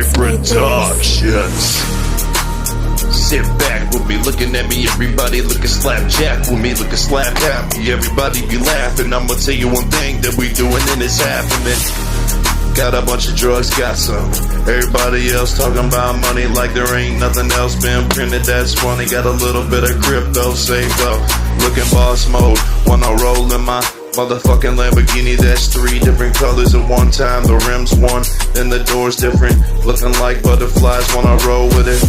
FotoPlay Productions. Sit back with me, looking at me, everybody looking slapjack with me, looking slap happy. Everybody be laughing. I'ma tell you one thing that we doing and it's happening. Got a bunch of drugs, got some. Everybody else talking about money like there ain't nothing else been printed that's funny. Got a little bit of crypto saved up, looking boss mode. Wanna roll in my motherfucking Lamborghini that's 3 different colors at one time. The rims one, then the doors different, looking like butterflies. Wanna roll with it?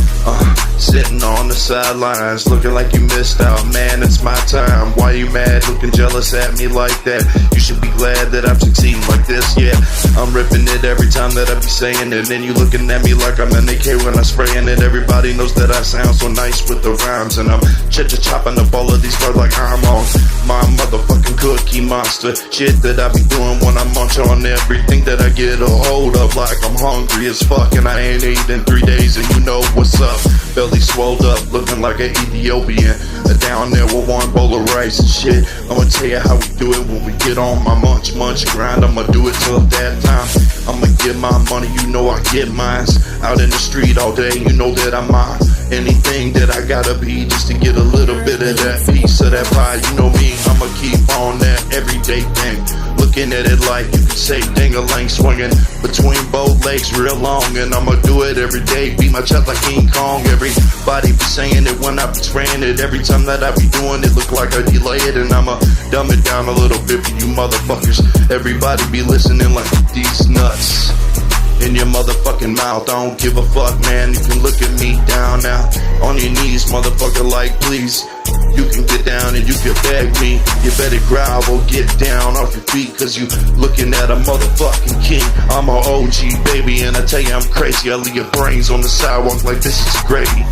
Sitting on the sidelines, looking like you missed out. Man, it's my time. Why you mad? Looking jealous at me like that? You should be glad that I'm succeeding like this. Yeah, I'm ripping it every time that I be saying it. And you looking at me like I'm an AK when I'm spraying it. Everybody knows that I sound so nice with the rhymes, and I'm chopping up all of these cards like I'm on my motherfucking Cookie Monster. Shit that I be doing when I munch on everything that I get a hold of. Like I'm hungry as fuck and I ain't eaten in 3 days, and you know what's up. Belly swelled up, looking like an Ethiopian. Down there with one bowl of rice and shit. I'ma tell you how we do it when we get on my munch grind. I'ma do it till that time. I'ma get my money, you know I get mines. Out in the street all day, you know that I'm mine. Anything that I gotta be just to get a little bit of that piece of that pie. You know me, I'ma keep on that everyday thing. Looking at it like you can say ding-a-ling, swinging between both legs real long. And I'ma do it every day, beat my chest like King Kong. Everybody be saying it when I be spraying it. Every time that I be doing it, look like I delay it. And I'ma dumb it down a little bit for you motherfuckers. Everybody be listening like these nuts in your motherfucking mouth. I don't give a fuck, man. You can look at me down now on your knees, motherfucker, like please. You can get down and you can beg me. You better growl or get down off your feet, cause you looking at a motherfucking king. I'm a OG, baby, and I tell you I'm crazy. I leave your brains on the sidewalk like this is gravy.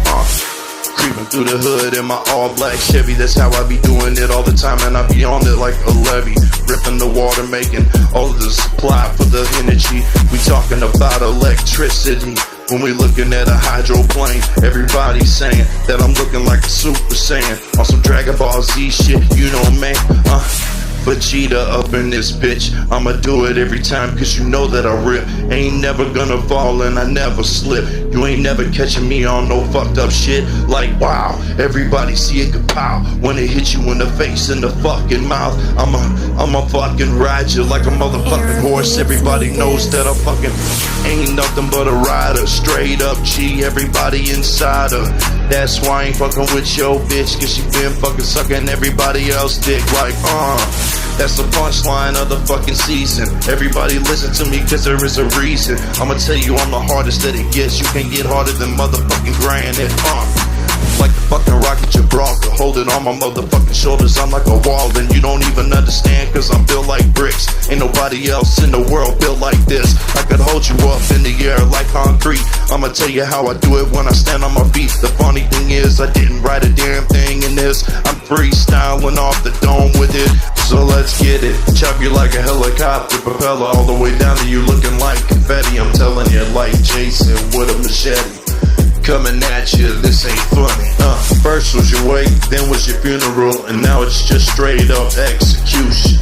Creeping through the hood in my all black Chevy. That's how I be doing it all the time, and I be on it like a levee. Ripping the water, making all of the supply for the energy. We talking about electricity when we looking at a hydroplane. Everybody saying that I'm looking like a Super Saiyan on some Dragon Ball Z shit, you know, man. Vegeta up in this bitch. I'ma do it every time, cause you know that I rip. Ain't never gonna fall and I never slip. You ain't never catching me on no fucked up shit. Like wow, everybody see it kapow when it hit you in the face, in the fucking mouth. I'ma fucking ride you like a motherfucking horse. Everybody knows that I fucking ain't nothing but a rider. Straight up G, everybody inside her. That's why I ain't fucking with your bitch, cause she been fucking sucking everybody else dick. Like that's the punchline of the fucking season. Everybody listen to me cause there is a reason. I'ma tell you I'm the hardest that it gets. You can get harder than motherfucking granite. Like the fucking rocket Gibraltar, holding on my motherfucking shoulders. I'm like a wall and you don't even understand, cause I'm built like bricks. Ain't nobody else in the world built like this. I could hold you up in the air like concrete. I'ma tell you how I do it when I stand on my feet. The funny thing is I didn't write a damn thing in this. I'm freestyling off the dome with it. So let's get it. Chop you like a helicopter propeller all the way down to you looking like confetti. I'm telling you, like Jason with a machete coming at you, this ain't funny. First was your wake, then was your funeral, and now it's just straight up execution.